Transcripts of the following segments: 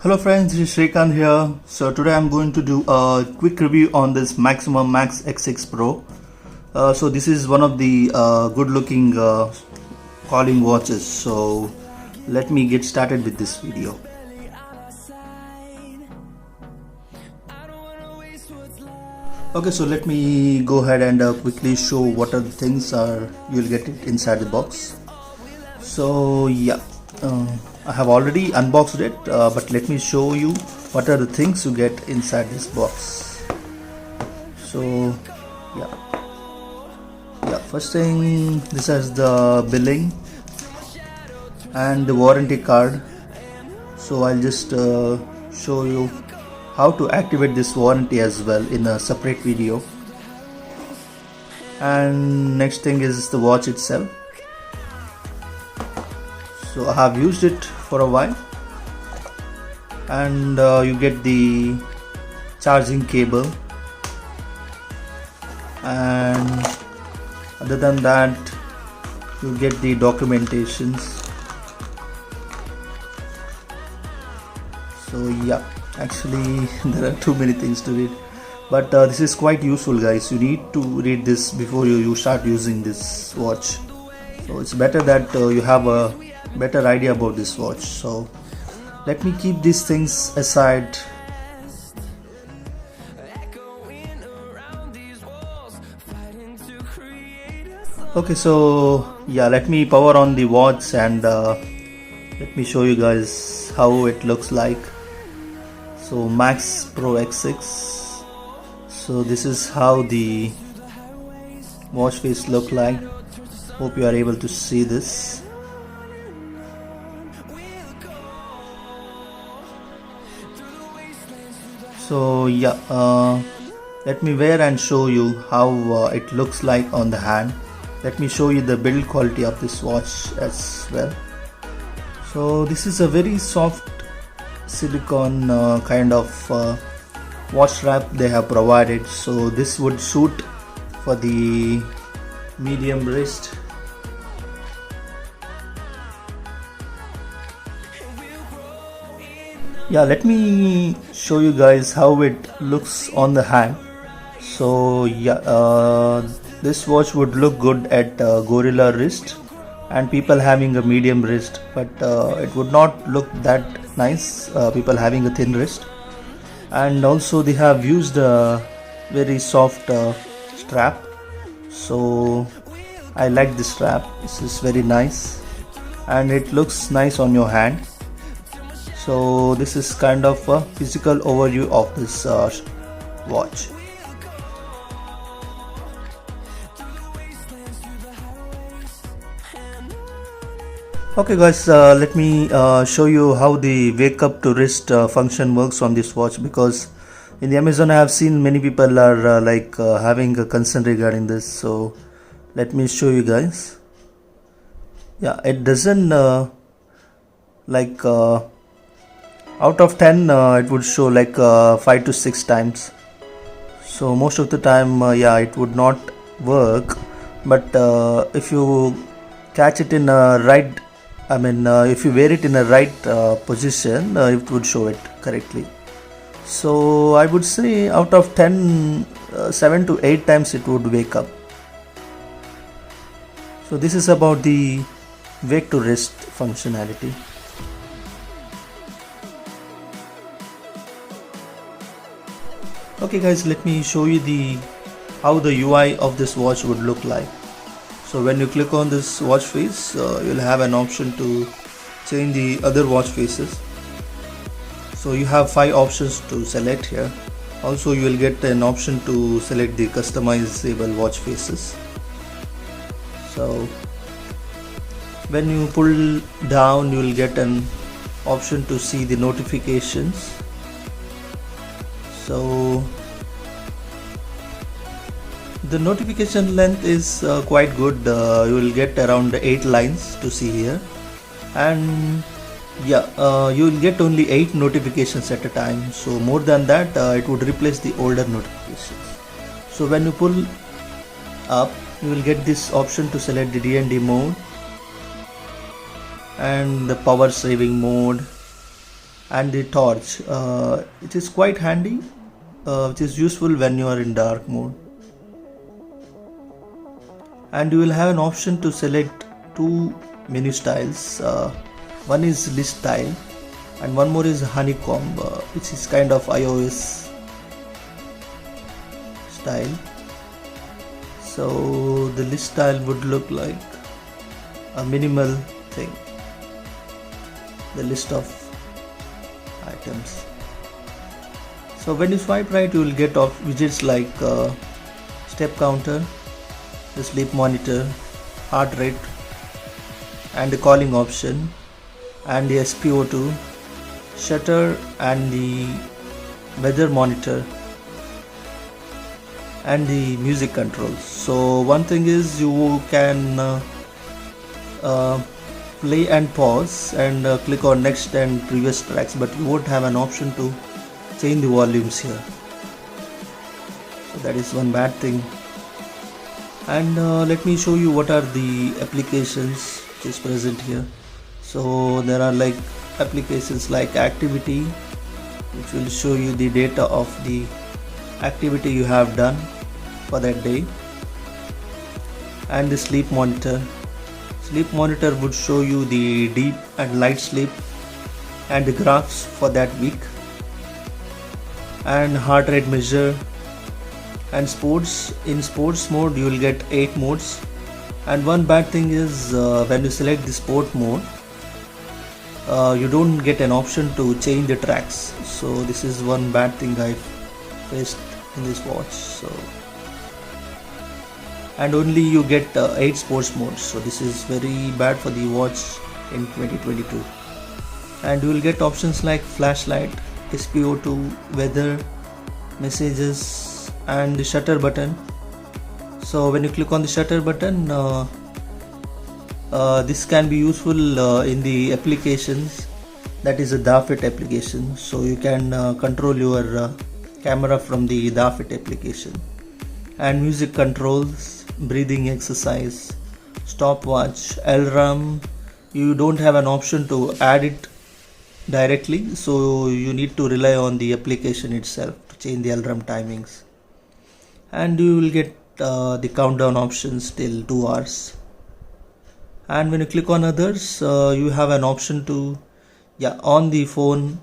Hello friends, this is Shrikant here. So today I'm going to do a quick review on this Maxima Max X6 Pro. So this is one of the good looking calling watches. So let me get started with this video. Okay, so let me go ahead and quickly show what are the things you'll get it inside the box. So yeah, I have already unboxed it, but let me show you what are the things you get inside this box. So yeah, first thing, this has the billing and the warranty card. So I'll just show you how to activate this warranty as well in a separate video. And next thing is the watch itself. So I have used it for a while, and you get the charging cable, and other than that you get the documentations. So yeah, actually there are too many things to read, but this is quite useful, guys. You need to read this before you start using this watch. So it's better that you have a better idea about this watch. So let me keep these things aside. Okay, so yeah, let me power on the watch and let me show you guys how it looks like. So Max Pro X6. So this is how the watch face look like. Hope you are able to see this. So yeah, let me wear and show you how it looks like on the hand. Let me show you the build quality of this watch as well. So this is a very soft silicone kind of watch strap they have provided. So this would suit for the medium wrist. Yeah, let me show you guys how it looks on the hand. So yeah, this watch would look good at gorilla wrist and people having a medium wrist, but it would not look that nice people having a thin wrist. And also they have used a very soft strap. So I like this strap. This is very nice and it looks nice on your hand. So this is kind of a physical overview of this watch. Okay guys, let me show you how the wake up to wrist function works on this watch, because in the Amazon I have seen many people are having a concern regarding this. So let me show you guys. Yeah, it doesn't out of 10 it would show 5 to 6 times. So most of the time yeah, it would not work, but if you catch it in a right, if you wear it in a right position, it would show it correctly. So I would say out of 10, 7 to 8 times it would wake up. So this is about the wake to wrist functionality. Okay guys, let me show you how the UI of this watch would look like. So when you click on this watch face, you'll have an option to change the other watch faces. So you have 5 options to select here. Also you will get an option to select the customizable watch faces. So when you pull down, you will get an option to see the notifications. So the notification length is quite good. You will get around 8 lines to see here, and yeah, you will get only 8 notifications at a time. So more than that, it would replace the older notifications. So when you pull up, you will get this option to select the DND mode and the power saving mode and the torch. It is quite handy, which is useful when you are in dark mode. And you will have an option to select two menu styles. One is list style and one more is honeycomb, which is kind of iOS style. So the list style would look like a minimal thing, the list of items. So when you swipe right, you will get widgets like step counter, the sleep monitor, heart rate, and the calling option, and the SpO2, shutter, and the weather monitor, and the music controls. So one thing is you can play and pause and click on next and previous tracks, but you won't have an option to change the volumes here. So that is one bad thing. And let me show you what are the applications which is present here. So there are like applications like activity, which will show you the data of the activity you have done for that day, and the sleep monitor. Sleep monitor would show you the deep and light sleep and the graphs for that week, and heart rate measure. And sports, in sports mode you will get 8 modes, and one bad thing is when you select the sport mode, you don't get an option to change the tracks. So this is one bad thing I faced in this watch. So, and only you get 8 sports modes, so this is very bad for the watch in 2022. And you will get options like flashlight, SpO2, weather, messages, and the shutter button. So when you click on the shutter button, this can be useful in the applications, that is a Dafit application. So you can control your camera from the Dafit application. And music controls, breathing exercise, stopwatch, alarm. You don't have an option to add it directly, so you need to rely on the application itself to change the alarm timings. And you will get the countdown options till 2 hours. And when you click on others, you have an option to on the phone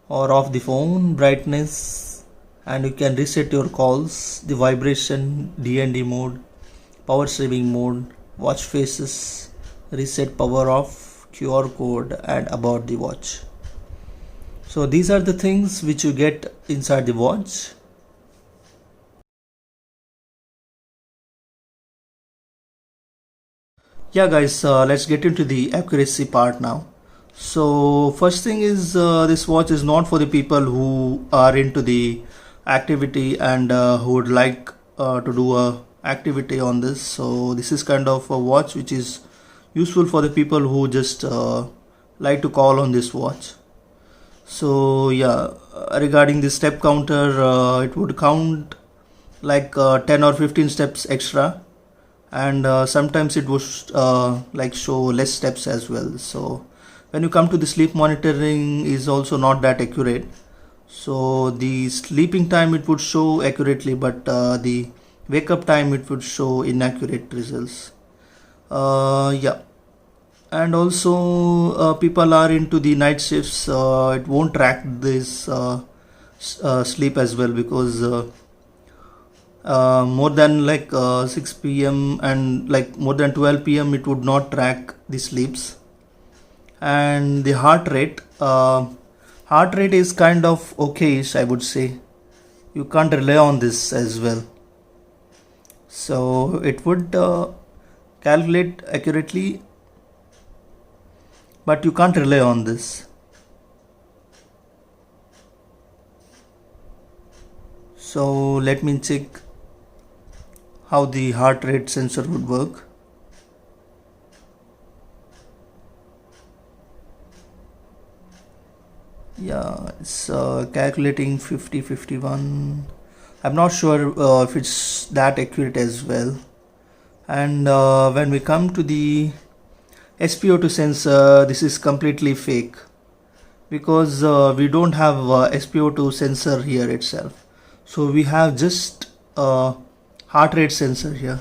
or off the phone brightness, and you can reset your calls, the vibration, DND mode, power saving mode, watch faces, reset power off, QR code, and about the watch. So these are the things which you get inside the watch. Yeah guys, let's get into the accuracy part now. So first thing is this watch is not for the people who are into the activity and who would like to do a activity on this. So this is kind of a watch which is useful for the people who just like to call on this watch. So regarding the step counter, it would count like 10 or 15 steps extra, and sometimes it would like show less steps as well. So when you come to the sleep monitoring, is also not that accurate. So the sleeping time it would show accurately, but the wake up time it would show inaccurate results. And also people are into the night shifts, it won't track this sleep as well, because more than like 6 p.m. and like more than 12 p.m. it would not track the sleeps. And the heart rate is kind of okayish, I would say. You can't rely on this as well. So it would calculate accurately, but you can't rely on this. So let me check how the heart rate sensor would work. It's calculating 50-51. I'm not sure if it's that accurate as well. And when we come to the SpO2 sensor, this is completely fake. because we don't have SpO2 sensor here itself. So we have just heart rate sensor here.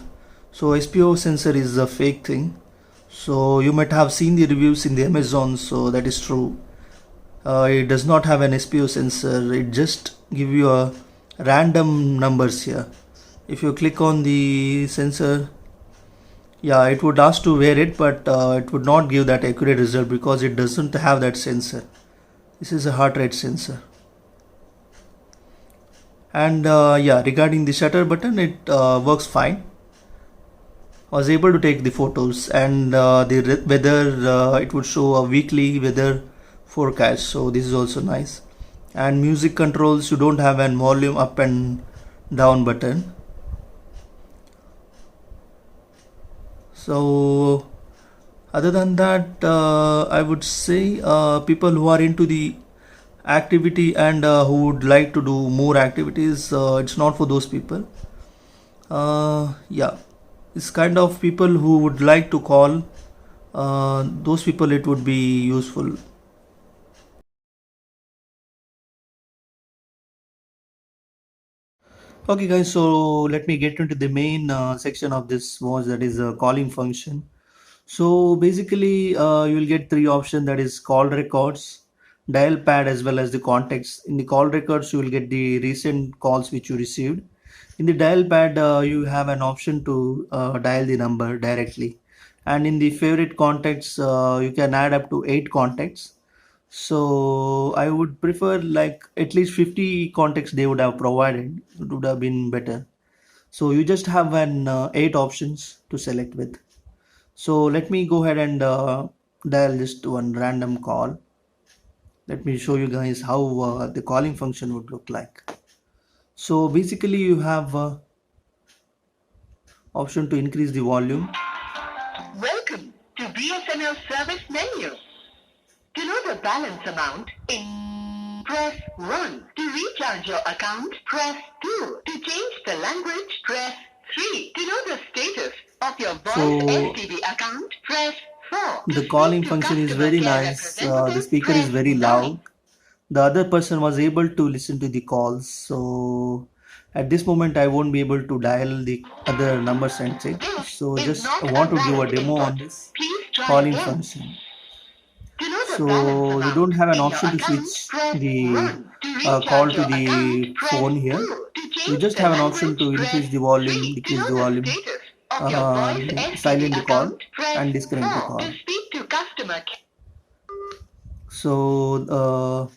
So SpO sensor is a fake thing. So you might have seen the reviews in the Amazon, so that is true. It does not have an SPO sensor. It just give you a random numbers here. If you click on the sensor, yeah, it would ask to wear it, but it would not give that accurate result because it doesn't have that sensor. This is a heart rate sensor. And yeah, regarding the shutter button, it works fine. I was able to take the photos, and the weather, it would show a weekly weather forecast, so this is also nice. And music controls, you don't have an volume up and down button. So other than that, I would say people who are into the activity and who would like to do more activities, it's not for those people. Yeah, it's kind of people who would like to call, those people it would be useful. Okay guys, so let me get into the main section of this watch, that is a calling function. So basically you will get three options, that is call records, dial pad, as well as the contacts. In the call records you will get the recent calls which you received. In the dial pad you have an option to dial the number directly, and in the favorite contacts you can add up to 8 contacts. So I would prefer like at least 50 contacts they would have provided. It would have been better. So you just have an 8 options to select with. So let me go ahead and dial just one random call. Let me show you guys how the calling function would look like. So basically you have option to increase the volume. Welcome to BSNL service menu. To know the balance amount, press 1. To recharge your account, press 2. To change the language, press 3. To know the status of your voice STD account, press 4. The calling function is very nice. The speaker is very loud. The other person was able to listen to the calls. So at this moment I won't be able to dial the other numbers and check. So just I want to give a demo on this calling function. So you don't have an option to switch the call to the phone here. You just have an option to increase the volume, decrease the volume, silent the call, and disconnect the call. So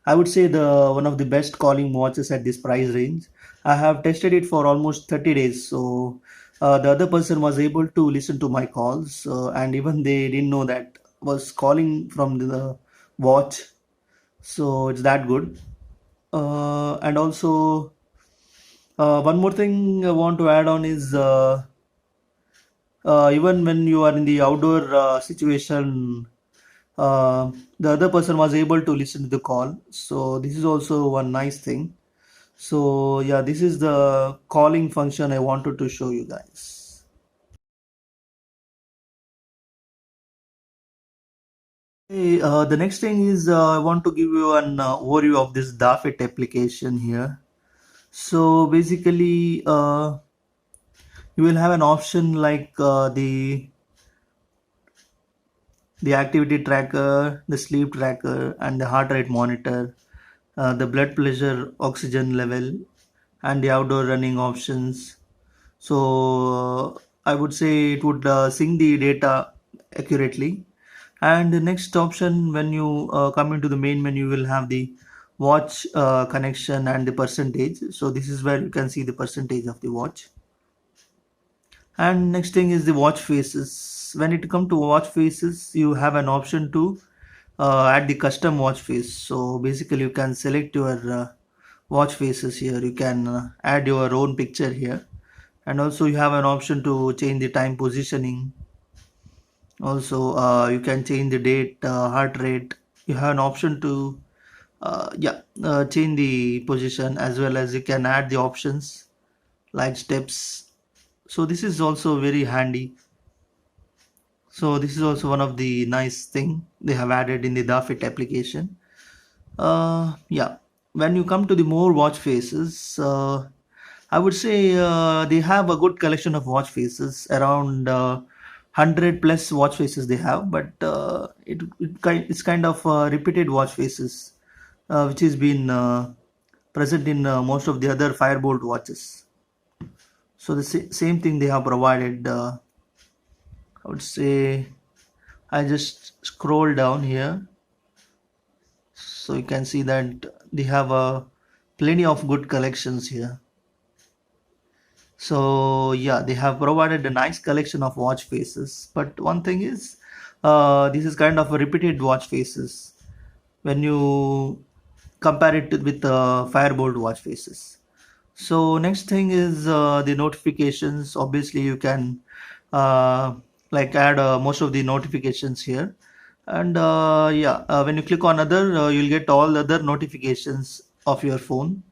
I would say the one of the best calling watches at this price range. I have tested it for almost 30 days. So the other person was able to listen to my calls, and even they didn't know that was calling from the watch. So it's that good. And also one more thing I want to add on is even when you are in the outdoor situation, the other person was able to listen to the call. So this is also one nice thing. So yeah, this is the calling function I wanted to show you guys. Hey, the next thing is I want to give you an overview of this Dafit application here. So basically you will have an option like the activity tracker, the sleep tracker, and the heart rate monitor, the blood pressure, oxygen level, and the outdoor running options. So I would say it would sync the data accurately. And the next option, when you come into the main menu, you will have the watch connection and the percentage. So this is where you can see the percentage of the watch. And next thing is the watch faces. When it comes to watch faces, you have an option to add the custom watch face. So basically you can select your watch faces here. You can add your own picture here, and also you have an option to change the time positioning. Also you can change the date, heart rate. You have an option to yeah, change the position, as well as you can add the options like steps. So this is also very handy. So this is also one of the nice thing they have added in the Dafit application. Yeah, when you come to the more watch faces, I would say they have a good collection of watch faces, around 100 plus watch faces they have, but it's kind of repeated watch faces, which has been present in most of the other Firebolt watches. So the same thing they have provided. I would say I just scroll down here, so you can see that they have plenty of good collections here. So yeah, they have provided a nice collection of watch faces, but one thing is this is kind of a repeated watch faces when you compare it with Firebolt watch faces. So next thing is the notifications. Obviously you can uh, like add most of the notifications here, and yeah, when you click on other, you'll get all other notifications of your phone.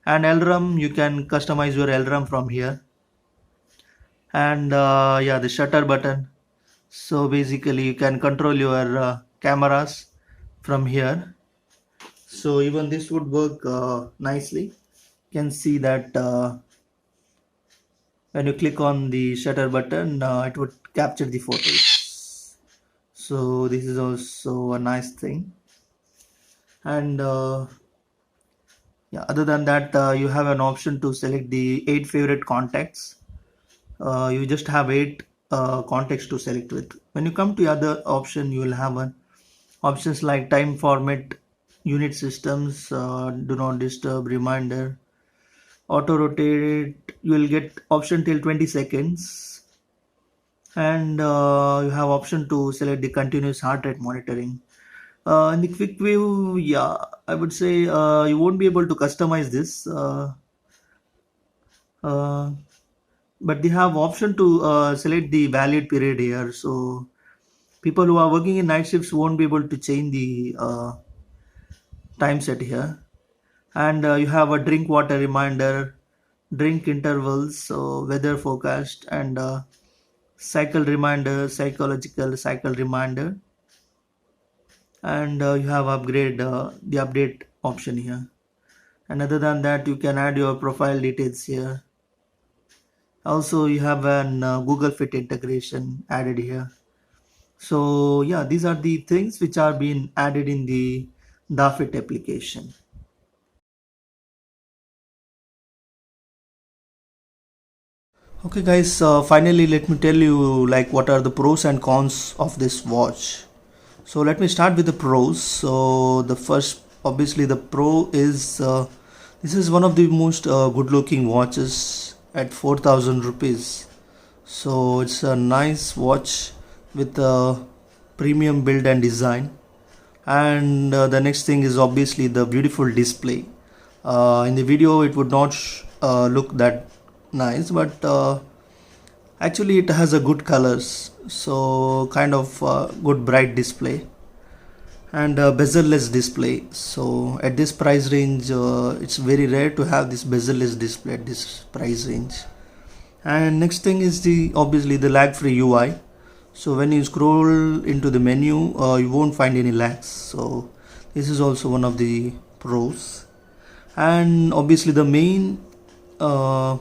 And alarm, you can customize your alarm from here. And yeah, the shutter button, so basically you can control your cameras from here. So even this would work nicely. You can see that when you click on the shutter button, it would capture the photos. So this is also a nice thing. And yeah, other than that, you have an option to select the 8 favorite contacts. You just have 8 contacts to select with. When you come to the other option, you will have options like time format, unit systems, do not disturb, reminder, auto rotate. You will get option till 20 seconds. And you have option to select the continuous heart rate monitoring. In the quick view, yeah, I would say you won't be able to customize this, uh, but they have option to select the valid period here. So people who are working in night shifts won't be able to change the time set here. And you have a drink water reminder, drink intervals, so weather forecast, and cycle reminder, psychological cycle reminder. And you have upgrade the update option here. And other than that, you can add your profile details here. Also you have an Google Fit integration added here. So yeah, these are the things which are being added in the Dafit application. Okay guys, finally let me tell you like what are the pros and cons of this watch. So let me start with the pros. So the first, obviously the pro is this is one of the most good looking watches at 4000 rupees. So it's a nice watch with a premium build and design. And the next thing is obviously the beautiful display. In the video it would not look that nice, but actually it has a good colors, so kind of good bright display. And bezel-less display. So at this price range, it's very rare to have this bezel-less display at this price range. And next thing is the obviously the lag-free UI. So when you scroll into the menu, you won't find any lags. So this is also one of the pros. And obviously the main the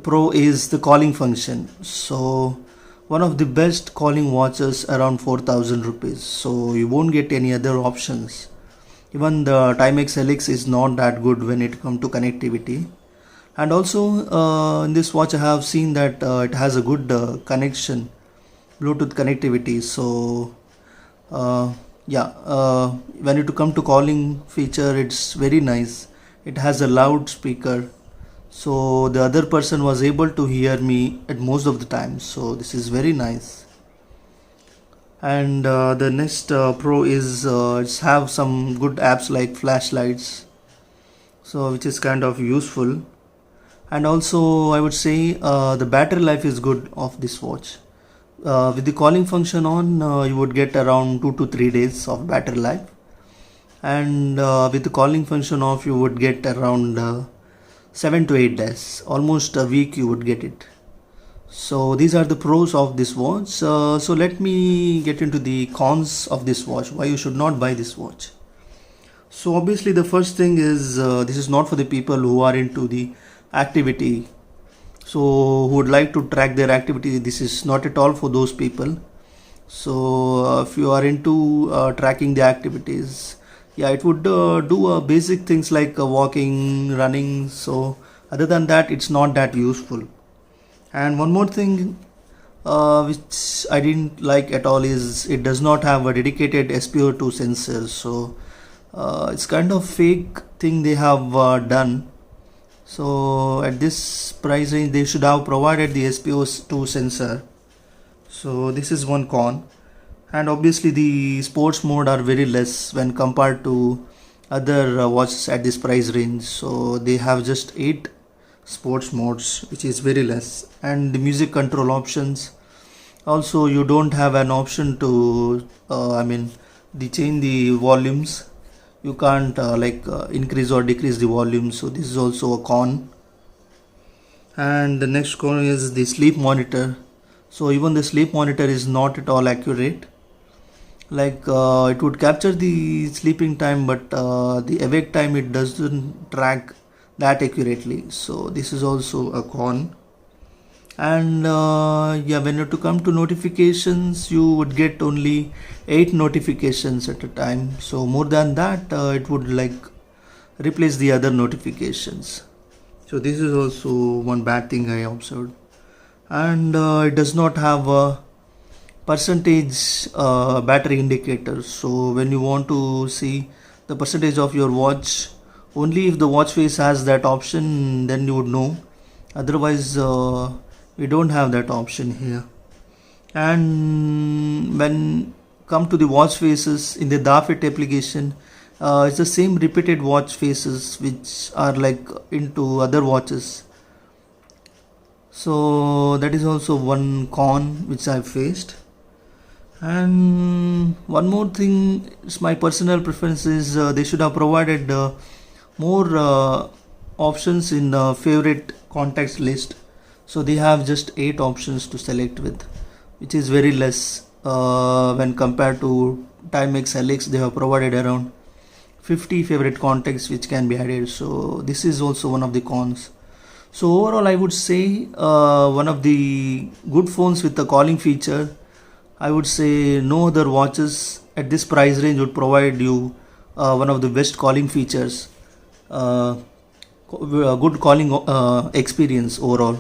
pro is the calling function. So one of the best calling watches around 4000 rupees. So you won't get any other options. Even the Timex LX is not that good when it comes to connectivity. And also in this watch I have seen that it has a good connection, Bluetooth connectivity. So yeah, when it come to calling feature, it's very nice. It has a loudspeaker, so the other person was able to hear me at most of the time. So this is very nice. And the next pro is it's have some good apps like flashlights, so which is kind of useful. And also I would say the battery life is good of this watch. With the calling function on, you would get around 2 to 3 days of battery life. And with the calling function off, you would get around 7 to 8 days, almost a week you would get it. So these are the pros of this watch. So let me get into the cons of this watch, why you should not buy this watch. So obviously the first thing is this is not for the people who are into the activity, so who would like to track their activity. This is not at all for those people. So if you are into tracking the activities, yeah, it would do basic things like walking, running. So other than that, it's not that useful. And one more thing which I didn't like at all is it does not have a dedicated SpO2 sensor. So it's kind of fake thing they have done. So at this price range they should have provided the SpO2 sensor. So this is one con. And obviously the sports mode are very less when compared to other watches at this price range. So they have just 8 sports modes, which is very less. And the music control options, also you don't have an option to change the volumes. You can't increase or decrease the volume, so this is also a con. And the next con is the sleep monitor. So even the sleep monitor is not at all accurate. It would capture the sleeping time, but the awake time it doesn't track that accurately. So this is also a con. And yeah, when you to come to notifications, you would get only 8 notifications at a time. So more than that, it would replace the other notifications. So this is also one bad thing I observed. And it does not have a percentage battery indicator. So when you want to see the percentage of your watch, only if the watch face has that option, then you would know. Otherwise we don't have that option here. And when come to the watch faces in the Dafit application, it's the same repeated watch faces which are into other watches. So that is also one con which I faced. And one more thing is my personal preference is they should have provided more options in favorite contacts list. So they have just 8 options to select with, which is very less when compared to Timex LX. They have provided around 50 favorite contacts which can be added. So this is also one of the cons. So overall I would say one of the good phones with the calling feature. I would say no other watches at this price range would provide you one of the best calling features, a good calling experience overall.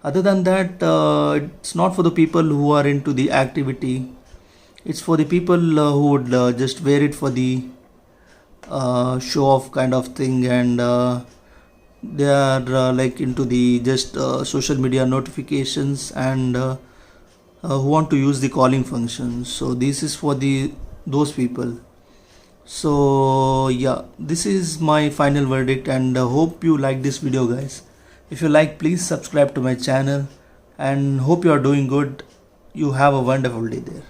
Other than that, it's not for the people who are into the activity. It's for the people who would just wear it for the show off kind of thing, and they are into the just social media notifications, and who want to use the calling function. So this is for those people. So yeah, this is my final verdict, and hope you like this video, guys. If you like, please subscribe to my channel, and hope you are doing good. You have a wonderful day there.